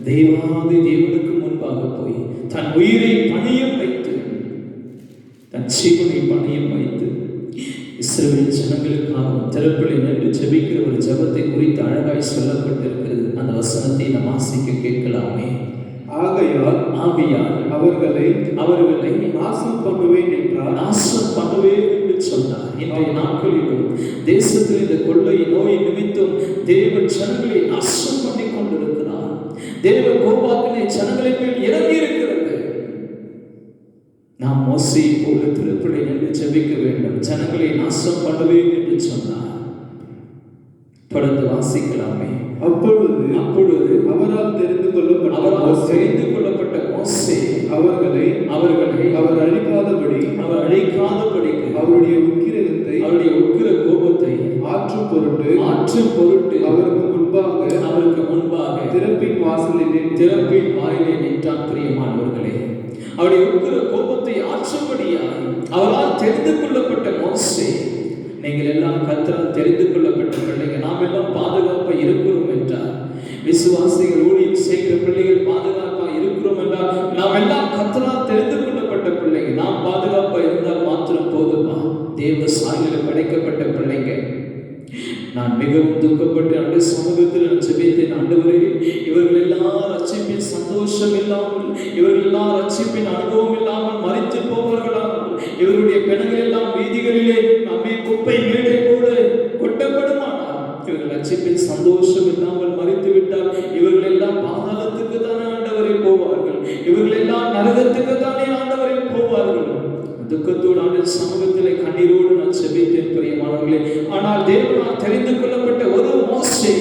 தேவாதி தேவனுக்கு முன்பாக போய் தன் உயிரை பணியம் வைத்து, தன் ஜீவனை பணியம் வைத்து இஸ்ரவேல் ஜனங்களுக்காக திறப்பில் நின்று ஜெபிக்கிற ஒரு ஜெபத்தை குறித்து அழகாய் சொல்லப்பட்டிருக்கிறது. அந்த வசனத்தை நாம் வாசிக்க கேட்கலாமே. ஆகையால் அவர்களை நாசம் பண்ணுவேன் என்றார். நாசம் பண்ணுவேன் என்று சொன்னார். இன்றைய நாட்களிலும் தேசத்தில் இந்த கொள்ளை நோய் நிமித்தம் தேவ ஜனங்களை நாசம் பண்ணி கொண்டிருக்கிறார். தேவ கோபாக்கினை ஜனங்களின் மேல் இறங்கி இருக்கிறது. நாம் மோசேயை போல திருப்பலி நின்று ஜெபிக்க வேண்டும். ஜனங்களை நாசம் பண்ணுவேன் என்று சொன்னார். தொடர்ந்து வாசிக்கலாமே. அப்பொழுது அவரால் தெரிந்து கொள்ளப்பட்ட மோசே அவர்களை அவர் அழிக்காதபடி அவருடைய உக்கிர கோபத்தை ஆற்றும் பொருட்டு அவருக்கு முன்பாக திறப்பின் வாயிலே நின்றான். பிரியமானவர்களே, அவருடைய உக்கிர கோபத்தை ஆற்றும்படியாய் அவரால் தெரிந்து கொள்ளப்பட்ட மோசே, நீங்கள் எல்லாம் கர்த்தரால் தெரிந்து கொள்ளப்பட்ட பிள்ளைகள், நாம் எல்லாம் பாதுகாப்பாக இருக்கிறோம் என்றார். விசுவாசிகள் ஊழியம் செய்கிற பிள்ளைகள் பாதுகாப்பாக இருக்கிறோம் என்றால் நாம் எல்லாம் கர்த்தரால் தெரிந்து கொள்ளப்பட்ட பிள்ளைகள். நாம் பாதுகாப்பாக இருந்தால் மாத்திரம் போதுமா? தேவ சாயலில் படைக்கப்பட்ட பிள்ளைங்க. நான் மிகவும் துக்கப்பட்டு அந்த சமூகத்தில் நான் ஜெபித்தேன். ஆண்டவரே, இவர்கள் எல்லாம் ரட்சிப்பின் சந்தோஷம் இல்லாமல், இவர்கள் எல்லாம் ரட்சிப்பின் அனுபவம் இல்லாமல் மரித்து போவார்களால், இவருடைய பிணங்கள் எல்லாம் வீதிகளிலே நம்மை குப்பை மேடை போல கொட்டப்படுமானால், இவர்கள் ரட்சிப்பின் சந்தோஷம் இல்லாமல் மரித்து விட்டால் இவர்கள் எல்லாம் பாதாளத்துக்கு தானே ஆண்டவரை போவார்கள். இவர்கள் எல்லாம் நரகத்துக்கு தானே ஆண்டவரை போவார்கள். துக்கத்தோடு ஆண்டு சமூகத்திலே கண்ணீரோடு நான் ஜெபித்தேன். பிரியமானவர்களே, ஆனால் தேவனால் தெரிந்து கொள்ளப்பட்ட ஒரு மோசே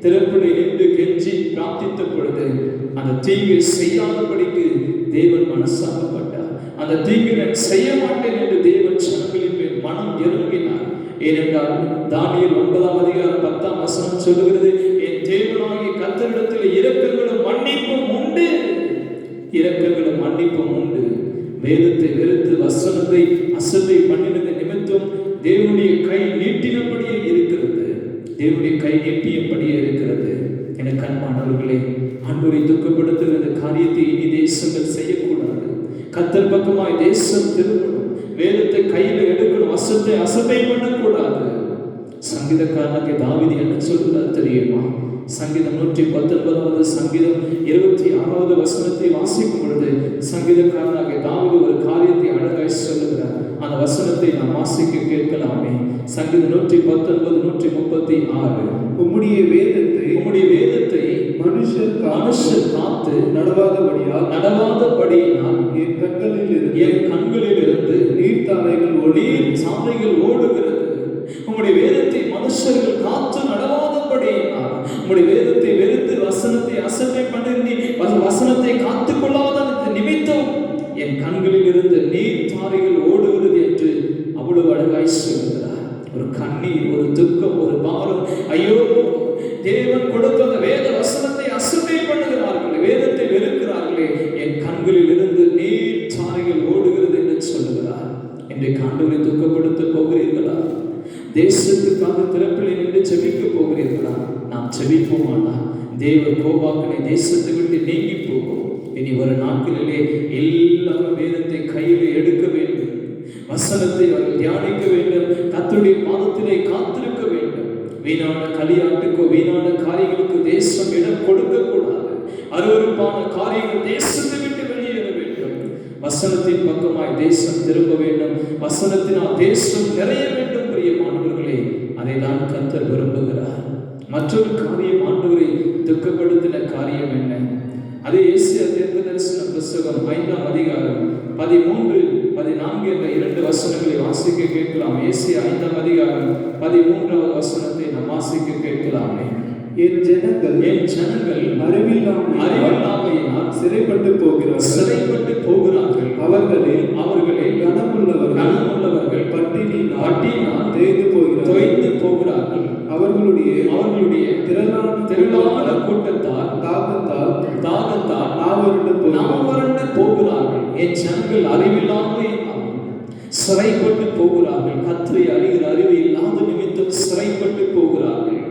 திறப்பிலே நின்று கெஞ்சி பிரார்த்தித்த பொழுது அந்த தீங்கு செய்யாதபடிக்கு தேவன் மனசாகப்பட்டார். அந்த தீங்கு நான் செய்ய மாட்டேன் என்று தேவன் ஜனங்களின் மேல் மனம் இறங்கினார். ஏனென்றால் தானியேல் 9ஆம் அதிகாரம் 10ஆம் வசனம் சொல்லுகிறது, என் தேவனாகிய கர்த்தரிடத்தில் இரக்கங்களும் மன்னிப்பும் உண்டு. இரக்கங்களும் மன்னிப்பும் உண்டு. வேதத்தை வெறுத்து வசனத்தை அசட்டை பண்ணினது நிமித்தம் தேவனுடைய கை நீட்டினபடியே இருக்கிறது. தேவனுடைய கை நீட்டியபடியே இருக்கிறது. எனக்கு அன்பானவர்களே, ஆண்டவரை துக்கப்படுத்துகிற இந்த காரியத்தை இனி தேசங்கள் செய்யக்கூடாது. கர்த்தர் பக்கமாய் தேசம் திரும்பணும். வேதத்தை கையில் எடுக்கணும். வசனத்தை அசட்டை பண்ணக்கூடாது. சங்கீதக்காரனுக்கு தாவீது என்ன சொல்கிறார் தெரியுமா? சங்கீதம் 119வது சங்கீதம் 26வது வசனத்தை வாசிக்கும் பொழுது சங்கீதக்காரனாகிய தாவீது ஒரு காரியத்தை அழகாய் சொல்லுகிறார். அந்த வசனத்தை நாம் வாசிக்க கேட்கலாமே. சங்கீதம் 119 136. உம்முடைய வேதத்தை மனுஷர் காத்து நடவாதபடியால் என் கண்களிலிருந்து நீர்த்தாரைகள் ஓடுகிறது. உம்முடைய வேதத்தை மனுஷர்கள் காத்து நடவாதபடியினால், உம்முடைய வேதத்தை வெறுத்து வசனத்தை அசட்டை பண்ணி வசனத்தை காத்துக் கொள்ளாத நிமித்தம் என் கண்களில் இருந்து நீர்த்தாரைகள் ஓடுகிறது என்று அவ்வளவு அழகாய் சொல்கிறார். ஒரு கண்ணீர், ஒரு துக்கம், ஒரு பாரம். ஐயோ, தேவன் கொடுத்த அந்த வேத வசனத்தை அசட்டை பண்ணுகிறார்களே, வேதத்தை வெறுக்கிறார்களே, என் கண்களில் இருந்து நீர்த்தாரைகள் ஓடுகிறது என்று சொல்லுகிறார். இன்றைக்கு ஆண்டவரை துக்கப்படுத்த போகிறீர்களா? தேசத்துக்காக திறப்பிலே நின்று ஜெபிக்க போகிறீர்களா? நாம் ஜெபிப்போமானால் தேவ கோபாக்கினை தேசத்தை விட்டு நீங்கி போகும். இனி ஒரு நாட்களிலே எல்லாரும் வேதத்தை கையில் எடுக்க வேண்டும். வசனத்தை அவர்கள் தியானிக்க வேண்டும். கர்த்தருடைய பாதத்திலே காத்திருக்க வேண்டும். வீணான களியாட்டுக்கோ வீணான காரியங்களுக்கு தேசம் இடம் கொடுக்க கூடாது. அருவருப்பான காரியங்கள் தேசத்தை விட்டு வெளியேற வேண்டும். வசனத்தின் பக்கமாய் தேசம் திரும்ப வேண்டும். வசனத்தினால் தேசம் நிறைய வேண்டும். பிரியமானவர்களே, அதை தான் கர்த்தர் விரும்புகிறார். மற்றொரு காரியம், ஆண்டவரை துக்கப்படுத்தின காரியம் என்ன? அதே ஏசியா தீர்க்கதரிசன புத்தகம் 5ஆம் அதிகாரம் 13 14 என்ற 2 வசனங்களை வாசிக்க கேட்கலாம். ஏசியா 5ஆம் அதிகாரம் 13வது வசனத்தை நாம் வாசிக்க கேட்கலாமே. என் ஜனங்கள் அறிவில்லாமையினால் சிறைப்பட்டு போகிறார்கள். அவர்களே கனமுள்ளவர்கள் பட்டினினால் தேய்ந்து போகிறார்கள். அவர்களுடைய திரளான கூட்டத்தால் தாகத்தால் நாவறண்டு போகிறார்கள். என் ஜனங்கள் அறிவில்லாமையினால் சிறைப்பட்டு போகிறார்கள். கர்த்தரை அறிகிற அறிவு இல்லாத நிமித்தம் சிறைப்பட்டு போகிறார்கள்.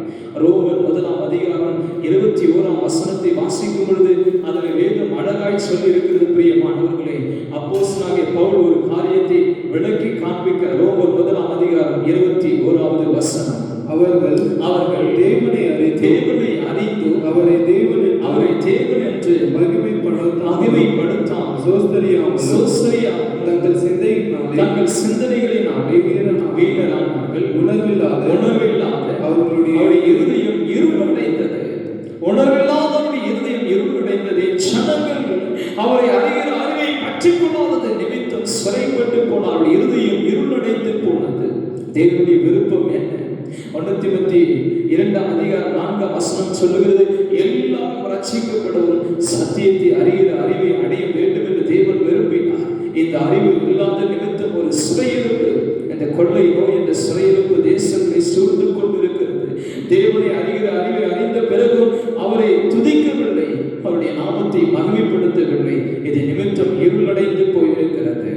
ரோமர் 1:21 வாசிக்கும் பொழுது அதில் வேதம் அழகாய் சொல்லி இருக்கிறது. பிரியமானவர்களே, அப்போஸ்தலனாகிய பவுல் ஒரு காரியத்தை விளக்கி காண்பிக்க ரோமர் 1:21 அவர்கள் தேவனை அறிந்து அவரை தேவன் என்று மகிமைப்படுத்தாமல் தங்கள் சிந்தனைகளினாலே வீணரானார்கள். உணர்வில்லாத அவருடைய இருதயம் இருளடைந்தது. ஜனங்கள் அவரை அறிகிற அறிவை பற்றிக் கொள்ளாதது நிமித்தம் சிறைப்பட்டு போனார்கள். இருதயம் இருளடைந்து போனது. தேவனுடைய விருப்பம் என்ன? 1 தீமோத்தேயு 2:4 சொல்லுகிறது, எல்லாரும் ரட்சிக்கப்படவும் சத்தியத்தை அறிகிற அறிவை அடைய வேண்டும் என்று தேவன் விரும்பினார். இந்த அறிவு இல்லாத நிமித்தம் ஒரு சிறையிருப்பு, இந்த கொள்ளை நோய் என்ற சிறையிருப்பு தேசங்களை சூழ்ந்து கொண்டிருக்கிறது. தேவனை அறிகிற அறிவை அறிந்த பிறகும் அவரை துதிக்கவில்லை, அவருடைய நாமத்தை மகிமைப்படுத்தவில்லை. இது நிமித்தம் இருளடைந்து போயிருக்கிறது.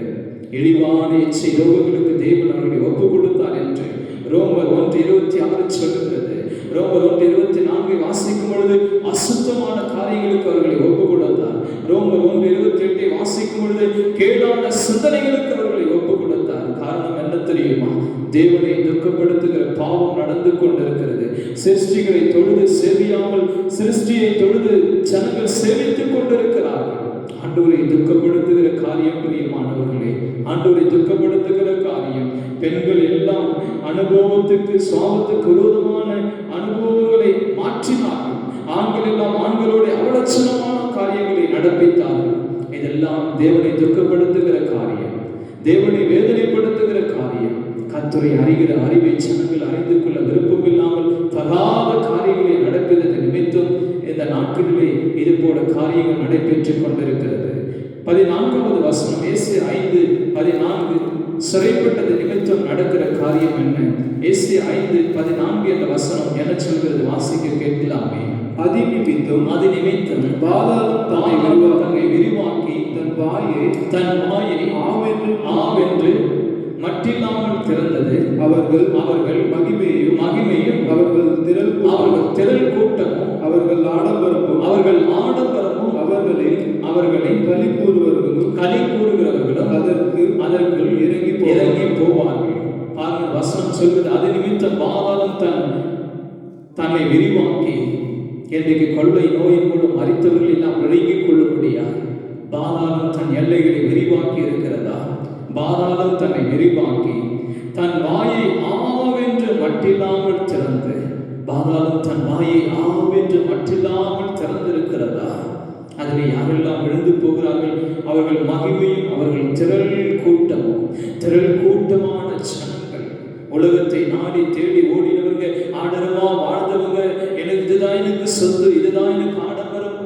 இழிவான இச்சை ரோகங்களுக்கு தேவன் அவர்களை ஒப்புக் கொடுத்தார் என்று ரோமர் 1:26 சொல்லுகிறது. ரோமர் 1:24 வாசிக்கும் பொழுது அசுத்தமான காரியங்களுக்கு அவர்களை ஒப்புக் கொடுத்தார். ரோமர் 1:28 வாசிக்கும் பொழுது கேடான சிந்தனைகளுக்கு அவர்களை ஒப்புக் கொடுத்தார். காரணம் என்ன தெரியுமா? தேவனை துக்கப்படுத்துகிற பாவம் நடந்து கொண்டிருக்கிறது. சிருஷ்டிகளை தொழுது சேவியாமல் சிருஷ்டியை தொழுது ஜனங்கள் சேவித்துக் கொண்டிருக்கிறார்கள். ஆண்டவரை துக்கப்படுத்துகிற காரியம், பிரியமானவர்களே, ஆண்டவரை துக்கப்படுத்துகிற காரியம். பெண்கள் எல்லாம் அனுபவத்துக்கு சுவாபத்துக்கு விரோதமான அனுபவங்களை மாற்றினார்கள். ஆண்கள் எல்லாம் ஆண்களோட அவலட்சணமான காரியங்களை நடப்பித்தார்கள். இதெல்லாம் தேவனை துக்கப்படுத்துகிற காரியம், தேவனை வேதனைப்படுத்துகிற காரியம். கர்த்தரை அறிகிற அறிவை ஜனங்கள் அறிந்து கொள்ள விருப்பம் இல்லாமல் தகாத காரியங்களை நடப்பதற்கு நிமித்தம் இந்த நாட்களிலே இது போல காரியங்கள் நடைபெற்றுக் கொண்டிருக்கிறது. 14வது வசனம், ஏசாயா 5:14 சிறைப்பட்டது நிமித்தம் நடக்கிற காரியம் என்ன? ஏசாயா 5:14 என்ற வசனம் என்ன சொல்கிறது? வாசிக்க கேட்கலாமே. அது நிமித்தம் பாதாளம் தன்னை விரிவாக்கி தன் வாயை ஆவென்று மட்டில்லாமல் திறந்தது. அவர்கள் மகிமையும் அவர்கள் திரள் கூட்டமும் அவர்கள் ஆடம்பரமும் அவர்களின் களி கூறுகிறவர்களும் அதற்கு இறங்கி போவார்கள். பாருங்க, வசனம் சொல்வது, அது நிமித்தம் பாதாளம் தன்னை விரிவாக்கி, இன்றைக்கு கொள்ளை நோயின் மூலம் மரித்தவர்கள் எல்லாம் விளங்கிக் கொள்ளும்படியாக பாதாளம் தன் எல்லைகளை விரிவாக்கி இருக்கிறதா? பாதாளம் தன்னை விரிவாக்கி தன் வாயை ஆவென்று மட்டில்லாமல் திறந்து, பாதாளம் தன் வாயை ஆவென்று மட்டில்லாமல் திறந்திருக்கிறதா? அதில் யாரெல்லாம் விழுந்து போகிறார்கள்? அவர்கள் மகிமையும் அவர்கள் திரள் கூட்டமான ஜனங்கள், உலகத்தை நாடி தேடி ஓடினவங்க, ஆடரமா வாழ்ந்தவங்க, இதுதான் எனக்கு சொத்து, இதுதான் எனக்கு ஆடம்பரம்,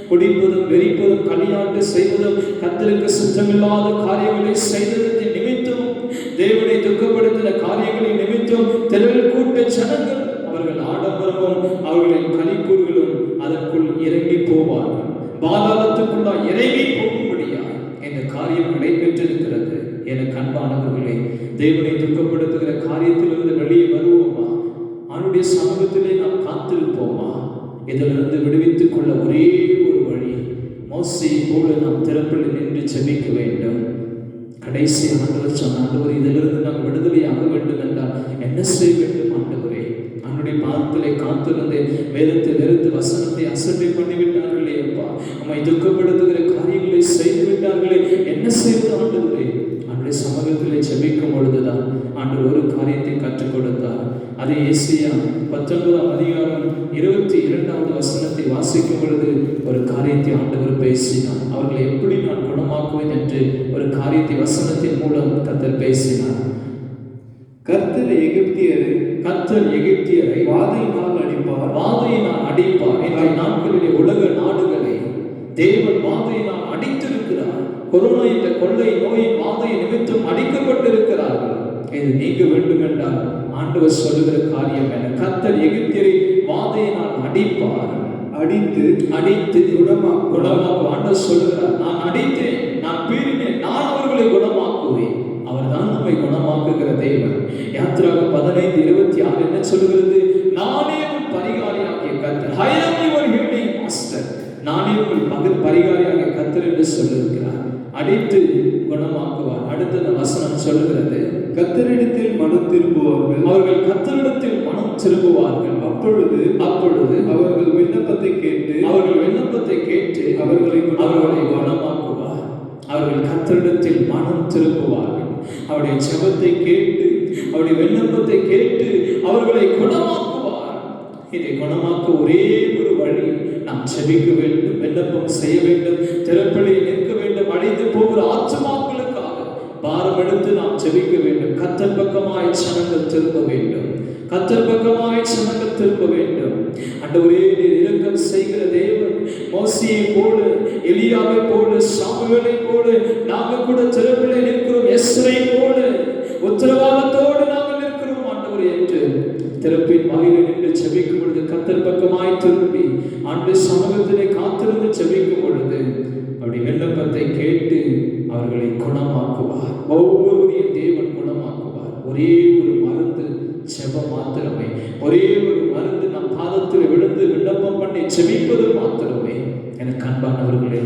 குடிப்பதும் வெறிப்பதும் களியாட்டு செய்வதும் கர்த்தருக்கு சுத்தமில்லாத காரியங்களை செய்ததற்கு நிமித்தம், தேவனை துக்கப்படுத்தின காரியங்களின் நிமித்தம் திரள் கூட்ட ஜனங்கள், அவர்கள் ஆடம்பரமும் அவர்களின் களிக்கூறுகளும் அதற்குள் இறங்கி போவார்கள். பாதாளத்துக்குள்ளா இறங்கி போகும்படியா இந்த காரியம் நடைபெற்றிருக்கிறது. எனக்கு அன்பானவர்களே, தேவனை துக்கப்படுத்துகிற காரியத்திலிருந்து வெளியே வருவோமா? அவனுடைய சமூகத்திலே நாம் காத்திருப்போமா? இதிலிருந்து விடுவித்துக் கொள்ள ஒரே ஒரு வழி, மோசேயை போல நாம் திறப்பில் நின்று ஜெபிக்க வேண்டும். கடைசி ஆண்டவர் சொன்ன, ஆண்டவர் இதிலிருந்து நாம் விடுதலையாக வேண்டும் என்றால் என்ன செய்ய வேண்டும்? ஆண்டவரே, அவனுடைய பாதத்திலே காத்திருந்து வேதத்தை வெறுத்து வசனத்தை அசட்டை பண்ணிவிட்டார்களே அப்பா, நம்மை துக்கப்படுத்துகிற காரியங்களை செய்து விட்டார்களே, என்ன செய்வது ஆண்டவரே? அவனுடைய சமூகத்திலே ஜெபிக்கும் பொழுதுதான் ஆண்டவர் ஒரு காரியத்தை கற்றுக் கொடுத்தார். அதே ஏசாயா 19:22 வசனத்தை வாசிக்கும் பொழுது ஒரு காரியத்தை ஆண்டவர் பேசினார். அவர்களை எப்படி நான் குணமாக்குவேன் என்று ஒரு காரியத்தை வசனத்தின் மூலம் கர்த்தர் பேசினார். கர்த்தர் எகிப்தியரை வாதையினால் அடிப்பார். இந்த நாட்களிலே உலக நாடுகளை தேவன் வாதையினால் அடித்திருக்கிறார். கொரோனா என்ற கொள்ளை நோயின் வாதை நிமித்தம் அடிக்கப்பட்டிருக்கிறார்கள். இது நீங்க வேண்டும் என்றால் ஆண்டவர் சொல்லுகிற காரியம் என்ன? கர்த்தர் எகிப்தியரை வாதையினால் அடிப்பார். அடித்து குணமாக்குவார். ஆண்டவர் சொல்லுகிறார், நான் அடித்தேன், நான் பீறினேன், நான் அவர்களை குணமாக்குவேன். அவர்தான் குணமாக்குகிற தேவன். யாத்திராகமம் 15:26 என்ன சொல்கிறது? நானே உன் பரிகாரியாகிய கர்த்தர். I am your healing master. நானே உங்கள் பரிகாரியாகிய கர்த்தர் என்று சொல்லியிருக்கிறார். அடித்து குணமாக்குவார். அடுத்த வசனம் சொல்லுகிறது, கர்த்தரிடத்தில் மனம் திரும்புவார்கள், அவர்கள் கர்த்தரிடத்தில் மனம் திரும்புவார்கள். அப்பொழுது அவர்கள் விண்ணப்பத்தை கேட்டு அவர்களை குணமாக்குவார். அவர்கள் கர்த்தரிடத்தில் மனம் திரும்புவார்கள், அவருடைய ஜெபத்தை கேட்டு அவருடைய விண்ணப்பத்தை கேட்டு அவர்களை குணமாக்குவார். இதை குணமாக்க ஒரே ஒரு வழி, நாம் ஜெபிக்க வேண்டும், விண்ணப்பம் செய்ய வேண்டும், திறப்பிலே நிற்க வேண்டும். அழிந்து போகிற ஆத்துமாக்களுக்காக பாரம் எடுத்து நாம் ஜெபிக்க வேண்டும். கர்த்தர் பக்கமாய் ஜனங்கள் திரும்ப வேண்டும், கர்த்தர் பக்கமாய் ஜனங்கள் திரும்ப வேண்டும். ஆண்டவரே, நீர் இரக்கம் செய்கிற தேவன். மோசேயை போல, எலியாவை போல, சாமுவேலை போல நாங்கள் கூட திறப்பிலே நிற்கிறோம். எஸ்ரை போல உத்தரவாதத்தோடு நாங்கள் நிற்கிறோம் ஆண்டவரே என்று திறப்பின் வாயிலில் நின்று ஜெபிக்கும் பொழுது, கர்த்தர் பக்கமாய் திரும்பி ஆண்டு சமூகத்திலே காத்திருந்து ஜெபிக்கும் பொழுது அவருடைய விண்ணப்பத்தை கேட்டு அவர்களை குணமாக்குவார். ஒவ்வொருவரையும் தேவன் குணமாக்குவார். ஒரே ஒரு மருந்து ஜெபம் மாத்திரமே, ஒரே ஒரு மருந்து நம் பாதத்தில் விழுந்து விண்ணப்பம் பண்ணி ஜெபிப்பது மாத்திரமே. எனக்கு அன்பானவர்களே,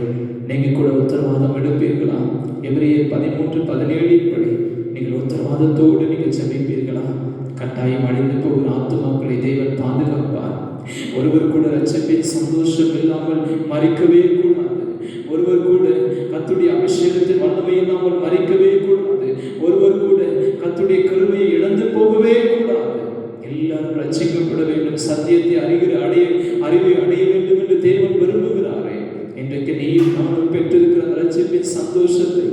நீங்க கூட உத்தரவாதம் எடுப்பீர்களா? எபிரேயர் 13:17 படி நீங்கள் உத்தரவாதத்தோடு நீங்கள் ஜெபிப்பீர்களா? கட்டாயம் அழிந்து போகிற ஆத்துமாக்களை தேவன் பாதுகாப்பார். ஒருவர் கூட ரட்சிப்பின் சந்தோஷம் இல்லாமல் மறிக்கவே கூடாது. ஒருவர் கூட கர்த்தருடைய அபிஷேகத்தின் வல்லமை இல்லாமல் மறிக்கவே கூடாது. ஒருவர் கூட கர்த்தருடைய கிருபையை இழந்து போகவே கூடாது. எல்லாரும் ரட்சிக்கப்பட வேண்டும், சத்தியத்தை அறிவை அடைய வேண்டும் என்று தேவன் விரும்புகிறாரே. இன்றைக்கு நீயும் நானும் பெற்றிருக்கிற ரட்சிப்பின் சந்தோஷத்தை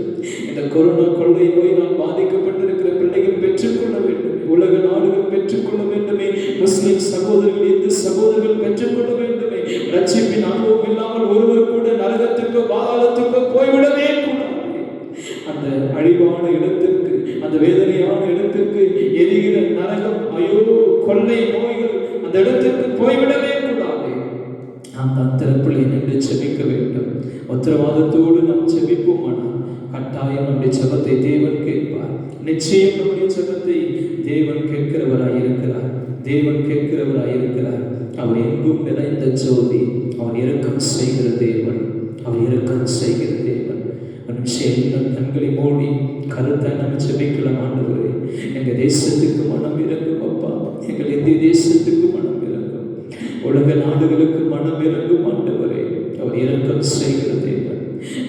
இந்த கொரோனா கொள்ளை நோயினால் பாதிக்கப்பட்டிருக்கிற பிள்ளைகள் பெற்றுக்கொள்ள வேண்டும். உலக நாடுகள் பெற்றுக்கொள்ள வேண்டுமே. முஸ்லிம் சகோதரர்கள், இந்து சகோதரர்கள் பெற்றுக்கொள்ள வேண்டுமே. ரட்சிப்பின் அனுபவம் இல்லாமல் ஒருவர் கூட நரகத்துக்கோ பாதாளத்துக்கோ போய்விடவே கூடாது. அந்த அழிவான இடத்திற்கு, அந்த வேதனையான இடத்திற்கு, எரிகிற நரகம், ஐயோ கொள்ளை நோய்கள், அந்த இடத்திற்கு போய்விடவே கூடாது. நாம் தான் திறப்பிலே நின்று ஜெபிக்க வேண்டும். உத்தரவாதத்தோடு நாம் ஜெபிப்போமானால் கட்டாயம் நம்முடைய ஜெபத்தை தேவன் கேட்பார். நிச்சயம் நம்முடைய ஜெபத்தை தேவன் கேட்கிறவராய் இருக்கிறார். தேவன் கேட்கிறவராய் இருக்கிறார். அவர் எங்கும் நிறைந்த ஜோதி. அவர் இரக்கம் செய்கிற தேவன். அவர் இரக்கம் செய்கிற தேவன். மனுஷன் கண்களை மூடி கருத்தை நம்ம ஜெபிக்கலாம். ஆண்டவரே, எங்க தேசத்துக்கு மனம் இறங்கும் அப்பா. எங்கள் இந்திய தேசத்துக்கு மனம் இறங்கும். உலக நாடுகளுக்கு மனம் இறங்கும் ஆண்டவரே. அவர் இரக்கம் செய்கிற தேவன்.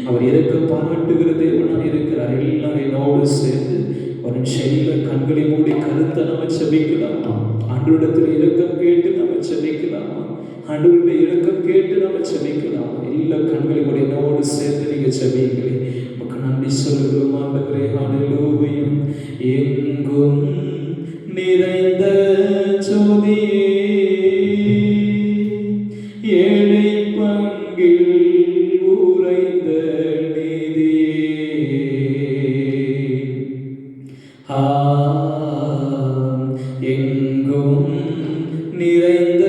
அவர் இரக்கம் பாராட்டுகிற தேவனாக இருக்கிறார். எல்லாரும் என்னோடு சேர்ந்து ஒரு நிமிஷம் கண்களை மூடி கருத்தை நம்ம ஜெபிக்கலாமா? ஆண்டவரிடத்தில் இரக்கம் கேட்டு நம்ம ஜெபிக்கலாமா? ஆண்டவருடைய இரக்கம் கேட்டு நம்ம ஜெபிக்கலாமா? எல்லா கண்களை மூடி என்னோடு சேர்ந்து நீங்க ஜெபிங்களே. நமக்கு நன்றி சொல்லுகிறோம் ஆண்டவரே. ஹல்லேலூயா. எங்கும் நிறைந்த ஜோதியே, ஏழை பங்கில் உறைந்த நீதியே, எங்கும் நிறைந்த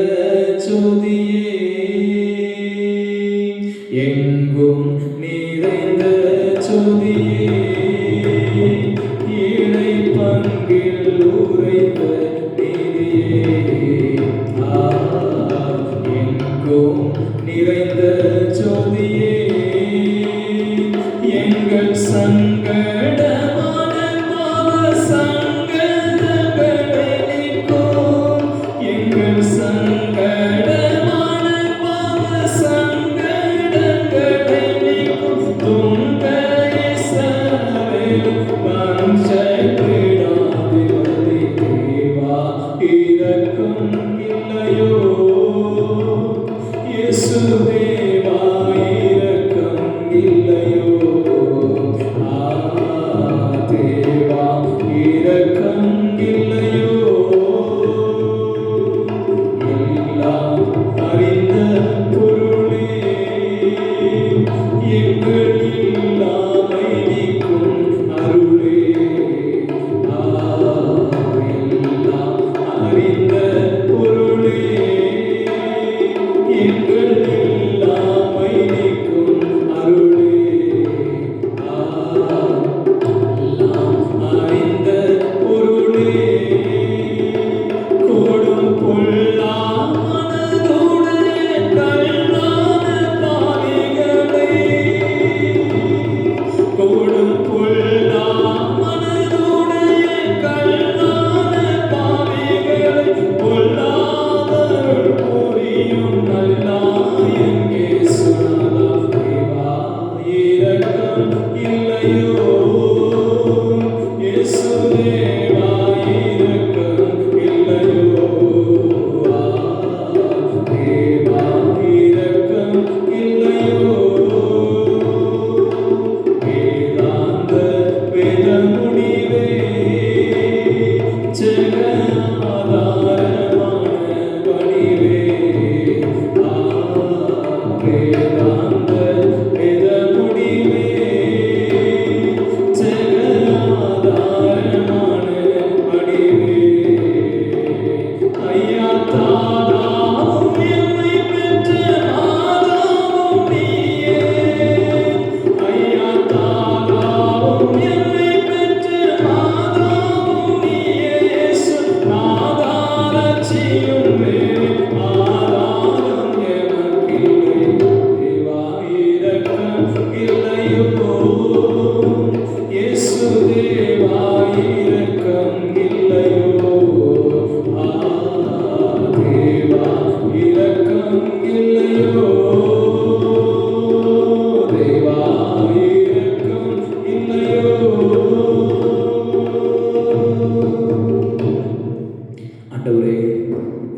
ஜோதியே, எங்கும் நிறைந்த ஜோதியே,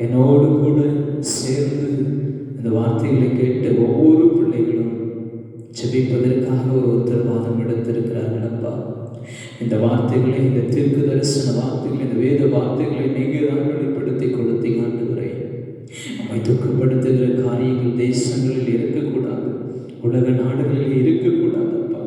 என்னோடு கூட சேர்ந்து இந்த வார்த்தைகளை கேட்ட ஒவ்வொரு பிள்ளைகளும் ஜெபிப்பதற்காக ஒரு உத்தரவாதம் எடுத்திருக்கிறார்கள். அப்பா, இந்த வார்த்தைகளை, இந்த தீர்க்க தரிசன வார்த்தைகளை, இந்த வேத வார்த்தைகளை நீங்கள் தான் வெளிப்படுத்தி கொடுத்தீங்க ஆண்டவரே. நம்மை துக்கப்படுத்துகிற காரியங்கள் தேசங்களில் இருக்கக்கூடாது, உலக நாடுகளில் இருக்கக்கூடாது. அப்பா,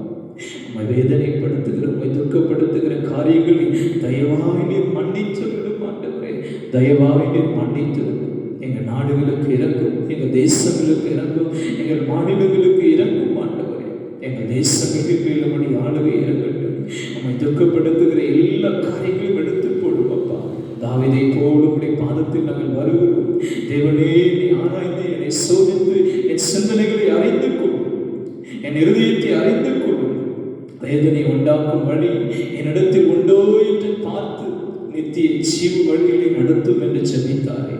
நம்மை வேதனைப்படுத்துகிற, நம்மை துக்கப்படுத்துகிற காரியங்களை தயவாய் நீர் மன்னித்து விடும் ஆண்டவரே. தயவாய் நீர் மன்னித்து விடும். எங்கள் நாடுகளுக்கு இறக்கும், எங்கள் தேசங்களுக்கு இறக்கும், எங்கள் மாநிலங்களுக்கு இறக்கும் ஆண்டவரே. எங்கள் தேசங்களுக்கு கீழபடி ஆளுகை இறக்கட்டும். நம்மை துக்கப்படுத்துகிற எல்லா காரியங்களையும் எடுத்து போடும் அப்பா. தாவீதை போல உடைய பாதத்தில் நாங்கள் வருகிறோம். தேவனே, என்னை ஆராய்ந்து, என்னை சோதித்து, என் சிந்தனைகளை அறிந்து கொள்ளும், என் இருதயத்தை அறிந்து கொள்ளும். வேதனை உண்டாக்கும் வழி என்னிடத்தில் உண்டோ என்று பார்த்து நித்திய ஜீவ வழிகளை நடத்தும் என்று ஜெபித்தாரே.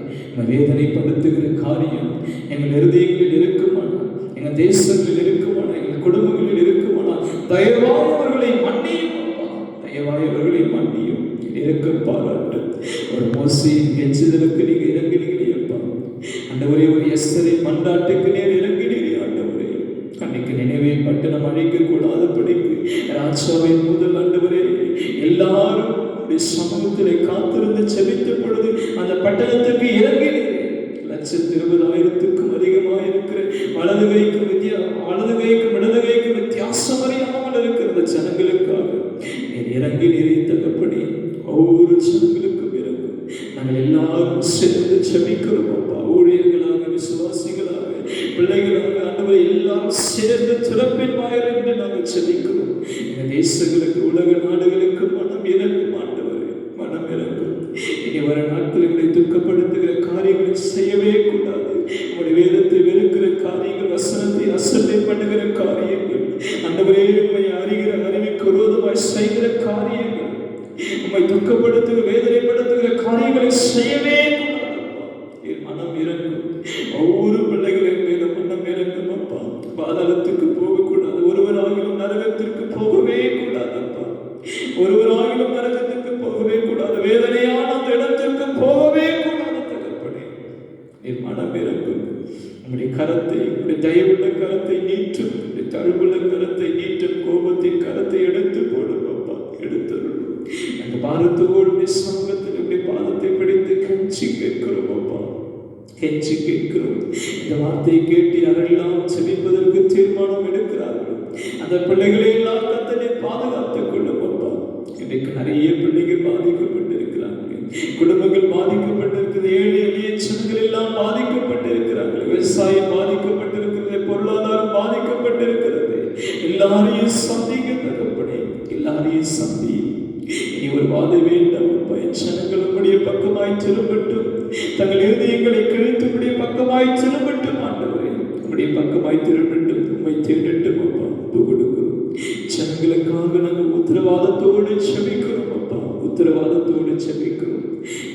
வேதனைப்படுத்துகிற காரியம் எங்கள் இருதயங்களில் இருக்குமானால், எங்கள் தேசங்களில் இருக்குமானால், எங்கள் குடும்பங்களில் இருக்குமானால் தயவாய் அவர்களை மன்னியும் அப்பா. தயவாய் அவர்களை மன்னியும். இறக்க பாராட்டும். ஒரு மோசையின் கெஞ்சுதலுக்கு நீங்க இறங்கினீங்களே அப்பா. ஆண்டவரே, ஒரு எஸ்தரை மன்றாட்டுக்கு நேர் இறங்கினீரே ஆண்டவரே. அன்னைக்கு நினைவே பட்டணம் அழிக்க கூடாதபடிக்கு ராஜாவின் முதல் ஆண்டவரே எல்லாரும் சமூகத்திலே காத்திருந்து செபித்த பொழுது அந்த பட்டணத்துக்கு இறங்கினீர். 120,000க்கும் அதிகமாக இருக்கிற வலது கைக்கும் இடது கைக்கும் வித்தியாசம் அறியாமல் இருக்கிற ஜனங்களுக்காக நீர் இறங்கி நிறைந்தபடி ஒவ்வொரு ஜனங்களுக்கும் இறங்கும். நாங்கள் எல்லாரும் சேர்ந்து செபிக்கிறோம் அப்பா. ஊழியர்களாக, விசுவாசிகளாக, பிள்ளைகளாக ஆண்டவரை எல்லாரும் சேர்ந்து திறப்பின் வாயில் என்று நாங்கள் செபிக்கிறோம். எங்கள் தேசங்களுக்கு, உலக நாடுகளுக்கு மனம் இறங்கும் ஆண்டவரே, மனம் இறங்கும். இனி வர நாட்கள் எங்களை துக்கப்படுத்துகிற காரியங்களை செய்யவே கூடாது. உங்களுடைய வேதத்தை வெறுக்கிற காரியங்கள், வசனத்தை அசட்டை பண்ணுகிற காரியங்கள், ஆண்டவரே உம்மை அறிகிற அறிவுக்கு விரோதமாய் செய்கிற காரியங்கள், உம்மை துக்கப்படுத்துகிற, வேதனைப்படுத்துகிற காரியங்களை செய்யவே கூடாது. என் மனம் இறங்கும். ஒவ்வொரு பிள்ளைகளின் மேல மனம் இறங்கும் அப்பா. பாதாளத்துக்கு போகக்கூடாது. ஒருவராகிலும் நரகத்திற்கு போகவே கூடாது அப்பா. ஒருவராகிலும் நரகத்திற்கு போகவே கூடாது. வேதனையான அந்த இடத்திற்கு போகவே கூடாது தகப்பனே. என் மனம் இறங்கும். உங்களுடைய கரத்தை, உங்களுடைய தயவுள்ள கரத்தை நீட்டும், உங்களுடைய தழுவுள்ள கரத்தை நீட்டும், கோபத்தின் கரத்தை எடுத்து போடும் அப்பா. எடுத்துள்ளோம். அந்த பாரத்தோடு சமூகத்தில் உடைய பாதத்தை பிடித்து கெஞ்சி கேட்கிறோம் அப்பா. கெஞ்சி கேட்கிறோம். இந்த வார்த்தையை கேட்டு யாரெல்லாம் செபிப்பதற்கு தீர்மானம் எடுக்கிறார்கள், அந்த பிள்ளைகளை எல்லாம் கர்த்தரே பாதுகாத்துக் கொள்ளும் அப்பா. இன்றைக்கு நிறைய பிள்ளைகள் பாதிக்கப்பட்டிருக்கிறார்கள், குடும்பங்கள் பாதிக்கப்பட்டிருக்கிறது, ஏழை எளிய ஜனங்கள் எல்லாம் பாதிக்கப்பட்டிருக்கிறார்கள், விவசாயம் பாதிக்கப்பட்டிருக்கிறது, பொருளாதாரம் பாதிக்கப்பட்டிருக்கிறது. எல்லாரையும் சந்திக்க தகப்பனே, எல்லாரையும் சந்தி. இனி ஒரு வாதை வேண்டாம் அப்பா. என் ஜனங்கள் உம்முடைய பக்கமாய் திரும்பட்டும். தங்கள் இருதயங்களை கிழித்து உம்முடைய பக்கமாய் திரும்பட்டும் ஆண்டவரே. உம்முடைய பக்கமாய் திரும்பட்டும். உம்மை தேடட்டும் அப்பா. ஒப்பு கொடுக்கிறோம். ஜனங்களுக்காக நாங்கள் உத்தரவாதத்தோடு செபிக்கிறோம் அப்பா. உத்தரவாதத்தோடு செபிக்கிறோம்.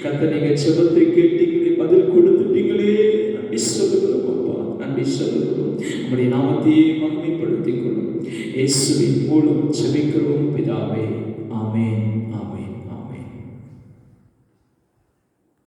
கர்த்தர், நீங்க ஜெபத்தை கேட்டீங்களே, பதில் கொடுத்துட்டீங்களே, நன்றி சொல்லுகிறோம் அப்பா. நன்றி சொல்லுகிறோம். உம்முடைய நாமத்தையே மகிமைப்படுத்திக் கொள்ளும். இயேசுவின் மூலம் செபிக்கிறோம் பிதாவே. ஆமென். ஆமென்.